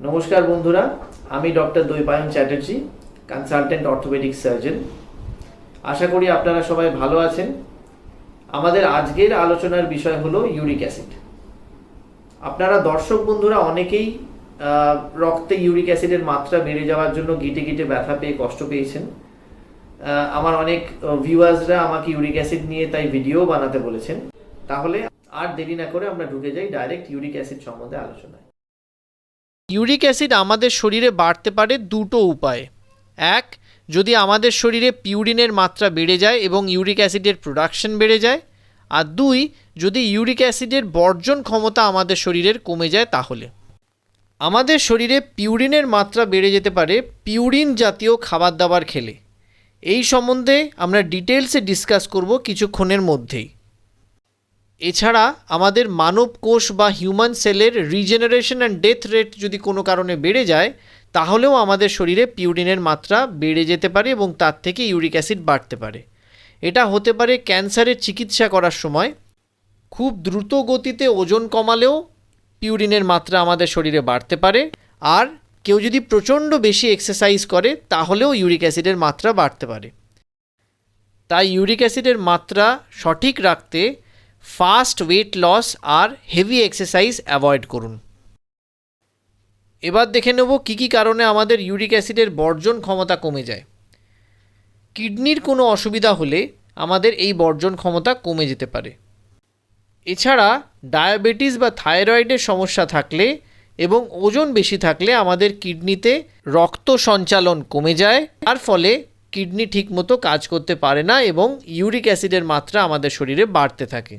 নমস্কার বন্ধুরা, আমি doctor Dwaipayan Chatterjee, consultant orthopaedic surgeon. আশা করি আপনারা সবাই ভালো আছেন। আমাদের আজকের আলোচনার বিষয় হলো ইউরিক অ্যাসিড। আপনারা দর্শক বন্ধুরা অনেকেই রক্তে ইউরিক অ্যাসিডের মাত্রা বেড়ে যাওয়ার জন্য গিটে গিটে ব্যথা পেয়ে কষ্ট পেয়েছেন। আমার অনেক ভিউয়ার্সরা আমাকে ইউরিক অ্যাসিড নিয়ে তাই ভিডিও বানাতে বলেছেন। তাহলে আর দেরি না করে আমরা ঢুকে যাই ডাইরেক্ট ইউরিক অ্যাসিড সম্বন্ধে আলোচনায়। ইউরিক অ্যাসিড আমাদের শরীরে বাড়তে পারে দুটো উপায়ে। এক, যদি আমাদের শরীরে পিউরিনের মাত্রা বেড়ে যায় এবং ইউরিক অ্যাসিডের প্রোডাকশন বেড়ে যায়। আর দুই, যদি ইউরিক অ্যাসিডের বর্জন ক্ষমতা আমাদের শরীরের কমে যায় তাহলে। আমাদের শরীরে পিউরিনের মাত্রা বেড়ে যেতে পারে পিউরিন জাতীয় খাবার দাবার খেলে। এই সম্বন্ধে আমরা ডিটেলসে ডিসকাস করব কিছুক্ষণের মধ্যেই। এছাড়া আমাদের মানব কোষ বা হিউম্যান সেলের রিজেনারেশন অ্যান্ড ডেথ রেট যদি কোনো কারণে বেড়ে যায় তাহলেও আমাদের শরীরে পিউরিনের মাত্রা বেড়ে যেতে পারে এবং তার থেকে ইউরিক অ্যাসিড বাড়তে পারে। এটা হতে পারে ক্যান্সারের চিকিৎসা করার সময়। খুব দ্রুত গতিতে ওজন কমালেও পিউরিনের মাত্রা আমাদের শরীরে বাড়তে পারে। আর কেউ যদি প্রচণ্ড বেশি এক্সারসাইজ করে তাহলেও ইউরিক অ্যাসিডের মাত্রা বাড়তে পারে। তাই ইউরিক অ্যাসিডের মাত্রা সঠিক রাখতে ফাস্ট ওয়েট লস আর হেভি এক্সারসাইজ অ্যাভয়েড করুন। এবার দেখে নেব কী কী কারণে আমাদের ইউরিক অ্যাসিডের বর্জন ক্ষমতা কমে যায়। কিডনির কোনো অসুবিধা হলে আমাদের এই বর্জন ক্ষমতা কমে যেতে পারে। এছাড়া ডায়াবেটিস বা থাইরয়েডের সমস্যা থাকলে এবং ওজন বেশি থাকলে আমাদের কিডনিতে রক্ত সঞ্চালন কমে যায়, তার ফলে কিডনি ঠিকমতো কাজ করতে পারে না এবং ইউরিক অ্যাসিডের মাত্রা আমাদের শরীরে বাড়তে থাকে।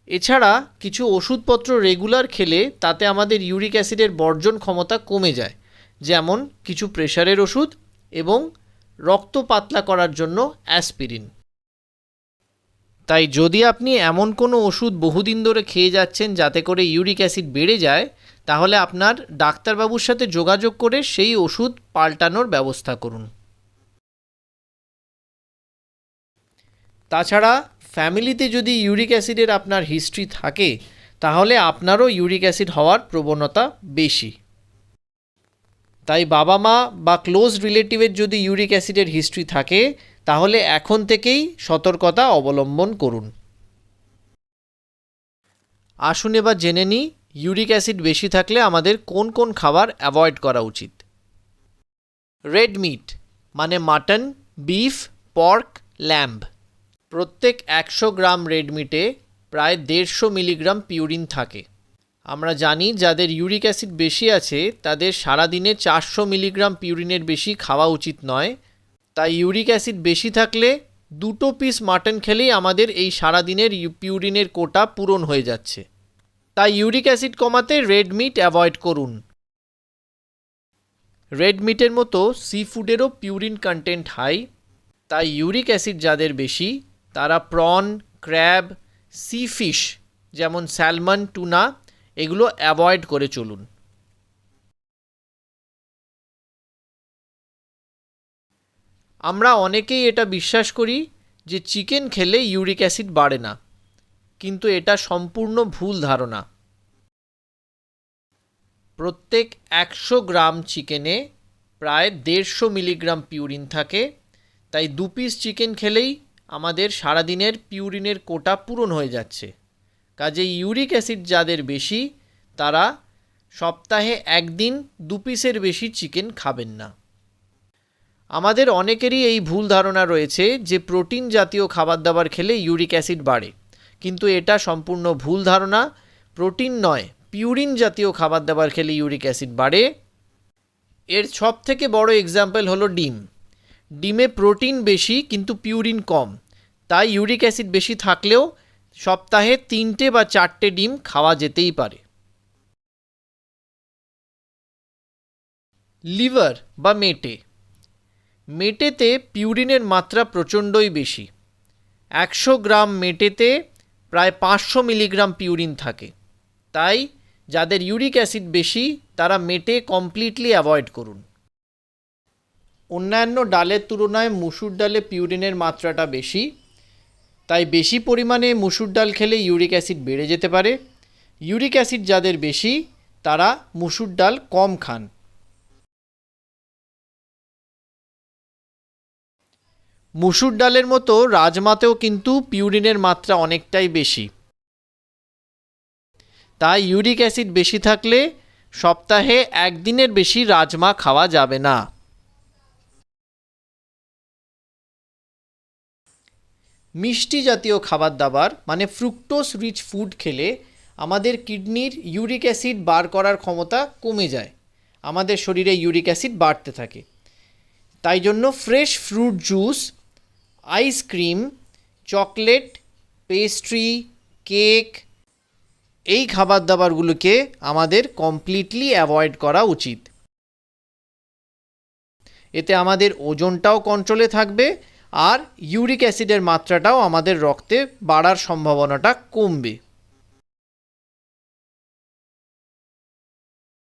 এছাড়া কিছু ওষুধপত্র রেগুলার খেলে তাতে আমাদের ইউরিক অ্যাসিডের বর্জন ক্ষমতা কমে যায়, যেমন কিছু প্রেশারের ওষুধ এবং রক্ত পাতলা করার জন্য অ্যাসপিরিন। তাই যদি আপনি এমন কোনো ওষুধ বহুদিন ধরে খেয়ে যাচ্ছেন যাতে করে ইউরিক অ্যাসিড বেড়ে যায়, তাহলে আপনার ডাক্তারবাবুর সাথে যোগাযোগ করে সেই ওষুধ পাল্টানোর ব্যবস্থা করুন। তাছাড়া ফ্যামিলিতে যদি ইউরিক অ্যাসিডের আপনার হিস্ট্রি থাকে তাহলে আপনারও ইউরিক অ্যাসিড হওয়ার প্রবণতা বেশি। তাই বাবা মা বা ক্লোজ রিলেটিভের যদি ইউরিক অ্যাসিডের হিস্ট্রি থাকে তাহলে এখন থেকেই সতর্কতা অবলম্বন করুন। আসুন এবার জেনে নিই ইউরিক অ্যাসিড বেশি থাকলে আমাদের কোন কোন খাবার অ্যাভয়েড করা উচিত। রেড মিট মানে মাটন, বিফ, পর্ক, ল্যাম্ব। প্রত্যেক 100 গ্রাম রেড মিটে প্রায় 150 মিলিগ্রাম পিউরিন থাকে। আমরা জানি যাদের ইউরিক অ্যাসিড বেশি আছে তাদের সারাদিনে 400 মিলিগ্রাম পিউরিনের বেশি খাওয়া উচিত নয়। তাই ইউরিক অ্যাসিড বেশি থাকলে 2 পিস মাটন খেলেই আমাদের এই সারাদিনের পিউরিনের কোটা পূরণ হয়ে যাচ্ছে। তাই ইউরিক অ্যাসিড কমাতে রেড মিট অ্যাভয়েড করুন। রেড মিটের মতো সি ফুডেরও পিউরিন কন্টেন্ট হাই। তাই ইউরিক অ্যাসিড যাদের বেশি তারা প্রন, ক্র্যাব, সি ফিশ যেমন স্যালমন, টুনা এগুলো অ্যাভয়েড করে চলুন। আমরা অনেকেই এটা বিশ্বাস করি যে চিকেন খেলে ইউরিক অ্যাসিড বাড়ে না, কিন্তু এটা সম্পূর্ণ ভুল ধারণা। প্রত্যেক 100 গ্রাম চিকেনে প্রায় 150 মিলিগ্রাম পিউরিন থাকে। তাই 2 পিস চিকেন খেলেই আমাদের সারাদিনের পিউরিনের কোটা পূরণ হয়ে যাচ্ছে। কাজেই ইউরিক অ্যাসিড যাদের বেশি তারা সপ্তাহে একদিন 2 পিসের বেশি চিকেন খাবেন না। আমাদের অনেকেরই এই ভুল ধারণা রয়েছে যে প্রোটিন জাতীয় খাবার দাবার খেলে ইউরিক অ্যাসিড বাড়ে, কিন্তু এটা সম্পূর্ণ ভুল ধারণা। প্রোটিন নয়, পিউরিন জাতীয় খাবার দাবার খেলে ইউরিক অ্যাসিড বাড়ে। এর সবথেকে বড় এক্সাম্পল হলো ডিম। ডিমে প্রোটিন বেশি কিন্তু পিউরিন কম, তাই ইউরিক অ্যাসিড বেশি থাকলেও সপ্তাহে 3টে বা 4টে ডিম খাওয়া যেতেই পারে। লিভার বা মেটে। মেটেতে পিউরিনের মাত্রা প্রচণ্ডই বেশি। 100 গ্রাম মেটেতে প্রায় 500 মিলিগ্রাম পিউরিন থাকে। তাই যাদের ইউরিক অ্যাসিড বেশি তারা মেটে কমপ্লিটলি অ্যাভয়েড করুন। অন্যান্য ডালের তুলনায় মুসুর ডালে পিউরিনের মাত্রাটা বেশি, তাই বেশি পরিমাণে মুসুর ডাল খেলে ইউরিক অ্যাসিড বেড়ে যেতে পারে। ইউরিক অ্যাসিড যাদের বেশি তারা মুসুর ডাল কম খান। মুসুর ডালের মতো রাজমাতেও কিন্তু পিউরিনের মাত্রা অনেকটাই বেশি। তাই ইউরিক অ্যাসিড বেশি থাকলে সপ্তাহে একদিনের বেশি রাজমা খাওয়া যাবে না। মিষ্টি জাতীয় খাবার দাবার মানে ফ্রুক্টোজ রিচ ফুড খেলে আমাদের কিডনির ইউরিক অ্যাসিড বার করার ক্ষমতা কমে যায়, আমাদের শরীরে ইউরিক অ্যাসিড বাড়তে থাকে। তাই জন্য fresh fruit juice, ice cream, chocolate, pastry, cake এই খাবার দাবারগুলোকে আমাদের কমপ্লিটলি অ্যাভয়েড করা উচিত। এতে আমাদের ওজনটাও কন্ট্রোলে থাকবে আর ইউরিক অ্যাসিডের মাত্রাটাও আমাদের রক্তে বাড়ার সম্ভাবনাটা কমবে।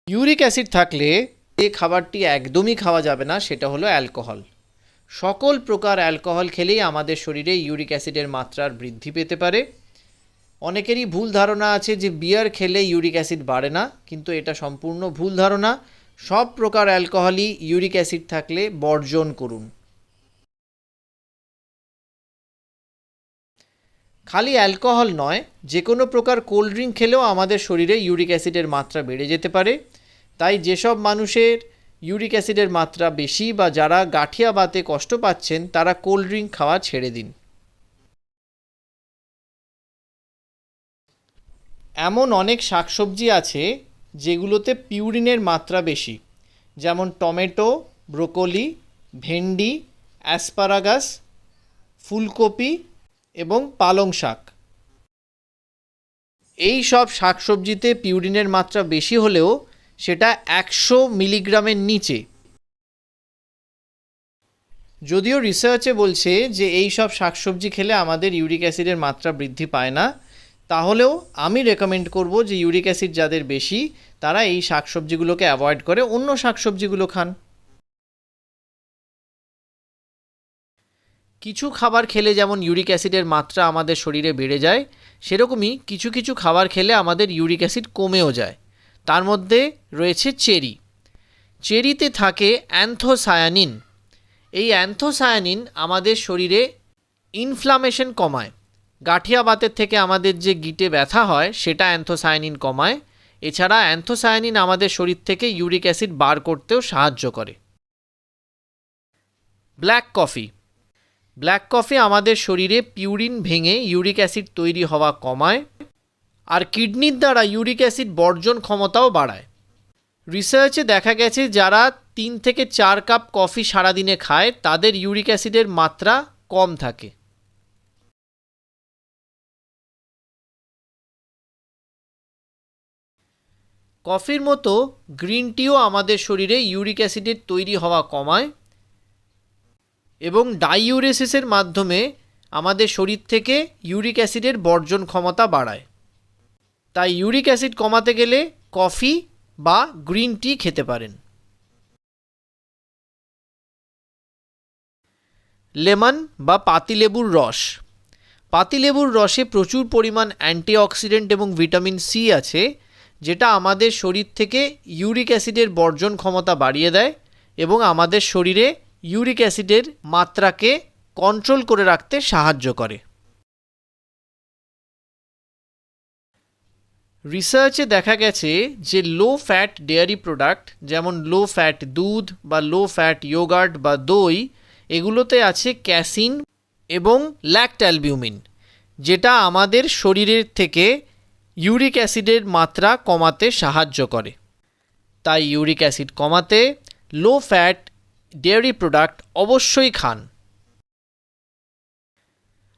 ইউরিক অ্যাসিড থাকলে যে খাবারটি একদমই খাওয়া যাবে না সেটা হলো অ্যালকোহল। সকল প্রকার অ্যালকোহল খেলেই আমাদের শরীরে ইউরিক অ্যাসিডের মাত্রার বৃদ্ধি পেতে পারে। অনেকেরই ভুল ধারণা আছে যে বিয়ার খেলে ইউরিক অ্যাসিড বাড়ে না, কিন্তু এটা সম্পূর্ণ ভুল ধারণা। সব প্রকার অ্যালকোহলই ইউরিক অ্যাসিড থাকলে বর্জন করুন। খালি অ্যালকোহল নয়, যে কোনো প্রকার কোল্ড ড্রিঙ্ক খেলেও আমাদের শরীরে ইউরিক অ্যাসিডের মাত্রা বেড়ে যেতে পারে। তাই যেসব মানুষের ইউরিক অ্যাসিডের মাত্রা বেশি বা যারা গাঁঠিয়া বাতে কষ্ট পাচ্ছেন তারা কোল্ড ড্রিঙ্ক খাওয়া ছেড়ে দিন। এমন অনেক শাকসবজি আছে যেগুলোতে পিউরিনের মাত্রা বেশি, যেমন টমেটো, ব্রোকলি, ভেন্ডি, অ্যাসপারাগাস, ফুলকপি এবং পালং শাক। এই সব শাকসবজিতে পিউরিনের মাত্রা বেশি হলেও সেটা 100 মিলিগ্রামের নিচে। যদিও রিসার্চে বলছে যে এই সব শাকসবজি খেলে আমাদের ইউরিক অ্যাসিডের মাত্রা বৃদ্ধি পায় না, তাহলেও আমি রেকমেন্ড করব যে ইউরিক অ্যাসিড যাদের বেশি তারা এই শাকসবজিগুলোকে অ্যাভয়েড করে অন্য শাকসবজিগুলো খান। কিছু খাবার খেলে যেমন ইউরিক অ্যাসিডের মাত্রা আমাদের শরীরে বেড়ে যায়, সেরকমই কিছু কিছু খাবার খেলে আমাদের ইউরিক অ্যাসিড কমেও যায়। তার মধ্যে রয়েছে চেরি। চেরিতে থাকে অ্যান্থোসায়ানিন। এই অ্যান্থোসায়ানিন আমাদের শরীরে ইনফ্লামেশন কমায়। গাঁঠিয়া বাতের থেকে আমাদের যে গিটে ব্যথা হয় সেটা অ্যান্থোসায়ানিন কমায়। এছাড়া অ্যান্থোসায়ানিন আমাদের শরীর থেকে ইউরিক অ্যাসিড বার করতেও সাহায্য করে। Black coffee. ব্ল্যাক কফি আমাদের শরীরে পিউরিন ভেঙে ইউরিক অ্যাসিড তৈরি হওয়া কমায় আর কিডনির দ্বারা ইউরিক অ্যাসিড বর্জন ক্ষমতাও বাড়ায়। রিসার্চে দেখা গেছে যারা 3 থেকে 4 কাপ কফি সারাদিনে খায় তাদের ইউরিক অ্যাসিডের মাত্রা কম থাকে। কফির মতো গ্রিন টিও আমাদের শরীরে ইউরিক অ্যাসিডের তৈরি হওয়া কমায় এবং ডাইউরেসিসের মাধ্যমে আমাদের শরীর থেকে ইউরিক অ্যাসিডের বর্জন ক্ষমতা বাড়ায়। তাই ইউরিক অ্যাসিড কমাতে গেলে কফি বা গ্রিন টি খেতে পারেন। লেমন বা পাতিলেবুর রস। পাতিলেবুর রসে প্রচুর পরিমাণ অ্যান্টিঅক্সিডেন্ট এবং ভিটামিন সি আছে, যেটা আমাদের শরীর থেকে ইউরিক অ্যাসিডের বর্জন ক্ষমতা বাড়িয়ে দেয় এবং আমাদের শরীরে ইউরিক অ্যাসিডের মাত্রাকে কন্ট্রোল করে রাখতে সাহায্য করে। রিসার্চে দেখা গেছে যে লো ফ্যাট ডেয়ারি প্রোডাক্ট যেমন লো ফ্যাট দুধ বা লো ফ্যাট ইয়োগার্ট বা দই, এগুলোতে আছে ক্যাসিন এবং ল্যাকট্যালবিউমিন, যেটা আমাদের শরীরের থেকে ইউরিক অ্যাসিডের মাত্রা কমাতে সাহায্য করে। তাই ইউরিক অ্যাসিড কমাতে লো ফ্যাট ডেয়ারি প্রোডাক্ট অবশ্যই খান।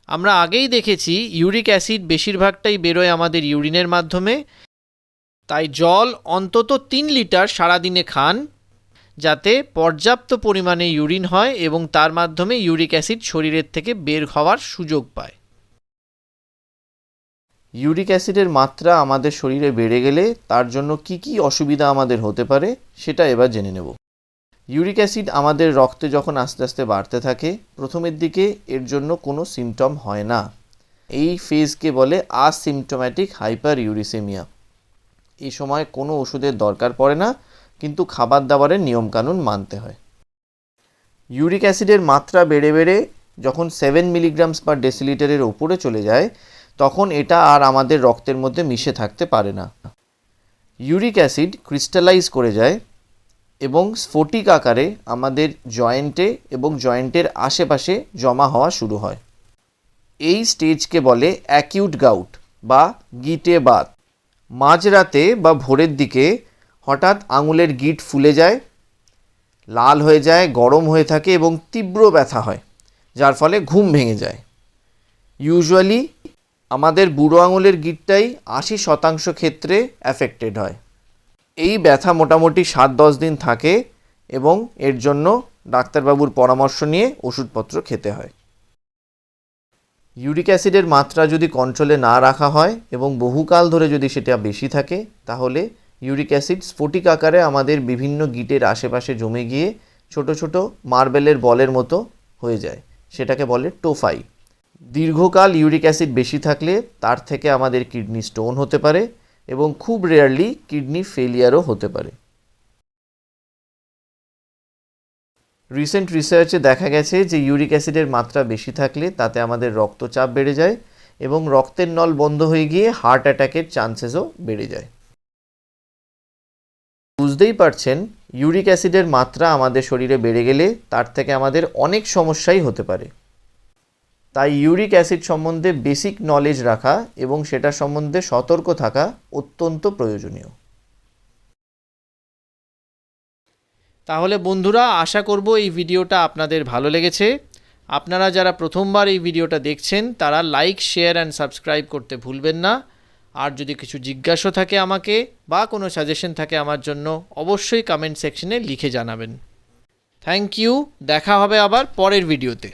আমরা আগেই দেখেছি ইউরিক অ্যাসিড বেশিরভাগটাই বেরোয় আমাদের ইউরিনের মাধ্যমে। তাই জল অন্তত 3 লিটার সারাদিনে খান, যাতে পর্যাপ্ত পরিমাণে ইউরিন হয় এবং তার মাধ্যমে ইউরিক অ্যাসিড শরীরের থেকে বের হওয়ার সুযোগ পায়। ইউরিক অ্যাসিডের মাত্রা আমাদের শরীরে বেড়ে গেলে তার জন্য কি কি অসুবিধা আমাদের হতে পারে সেটা এবার জেনে নেব। ইউরিক অ্যাসিড আমাদের রক্তে যখন আস্তে আস্তে বাড়তে থাকে, প্রথমের দিকে এর জন্য কোনো সিমটম হয় না। এই ফেজকে বলে আসিমটোম্যাটিক হাইপার ইউরিসেমিয়া। এই সময় কোনো ওষুধের দরকার পড়ে না, কিন্তু খাবার দাবারের নিয়মকানুন মানতে হয়। ইউরিক অ্যাসিডের মাত্রা বেড়ে বেড়ে যখন 7 মিলিগ্রামস পার ডেসিলিটারের ওপরে চলে যায়, তখন এটা আর আমাদের রক্তের মধ্যে মিশে থাকতে পারে না। ইউরিক অ্যাসিড ক্রিস্টালাইজ করে যায় এবং স্ফটিক আকারে আমাদের জয়েন্টে এবং জয়েন্টের আশেপাশে জমা হওয়া শুরু হয়। এই স্টেজকে বলে অ্যাকিউট গাউট বা গিটে বাত। মাঝরাতে বা ভোরের দিকে হঠাৎ আঙুলের গিঁট ফুলে যায়, লাল হয়ে যায়, গরম হয়ে থাকে এবং তীব্র ব্যথা হয়, যার ফলে ঘুম ভেঙে যায়। ইউজুয়ালি আমাদের বুড়ো আঙুলের গিঁটটাই 80% ক্ষেত্রে অ্যাফেক্টেড হয়। এই ব্যথা মোটামুটি 7-10 দিন থাকে এবং এর জন্য ডাক্তারবাবুর পরামর্শ নিয়ে ওষুধপত্র খেতে হয়। ইউরিক অ্যাসিডের মাত্রা যদি কন্ট্রোলে না রাখা হয় এবং বহুকাল ধরে যদি সেটা বেশি থাকে, তাহলে ইউরিক অ্যাসিড স্ফটিক আকারে আমাদের বিভিন্ন গিটের আশেপাশে জমে গিয়ে ছোট ছোট মার্বেলের বলের মতো হয়ে যায়, সেটাকে বলে টোফাই। দীর্ঘকাল ইউরিক অ্যাসিড বেশি থাকলে তার থেকে আমাদের কিডনি স্টোন হতে পারে এবং খুব রেয়ারলি কিডনি ফেলিয়ারও হতে পারে। রিসেন্ট রিসার্চে দেখা গেছে যে ইউরিক অ্যাসিডের মাত্রা বেশি থাকলে তাতে আমাদের রক্তচাপ বেড়ে যায় এবং রক্তের নল বন্ধ হয়ে গিয়ে হার্ট অ্যাটাকের চান্সেসও বেড়ে যায়। বুঝতেই পারছেন, ইউরিক অ্যাসিডের মাত্রা আমাদের শরীরে বেড়ে গেলে তার থেকে আমাদের অনেক সমস্যাই হতে পারে। তাই ইউরিক অ্যাসিড সম্বন্ধে বেসিক নলেজ রাখা এবং সেটা সম্বন্ধে সতর্ক থাকা অত্যন্ত প্রয়োজনীয়। তাহলে বন্ধুরা, আশা করব এই ভিডিওটা আপনাদের ভালো লেগেছে। আপনারা যারা প্রথমবার এই ভিডিওটা দেখছেন তারা লাইক, শেয়ার অ্যান্ড সাবস্ক্রাইব করতে ভুলবেন না। আর যদি কিছু জিজ্ঞাসা থাকে আমাকে বা কোনো সাজেশন থাকে আমার জন্য, অবশ্যই কমেন্ট সেকশনে লিখে জানাবেন। Thank you. দেখা হবে আবার পরের ভিডিওতে।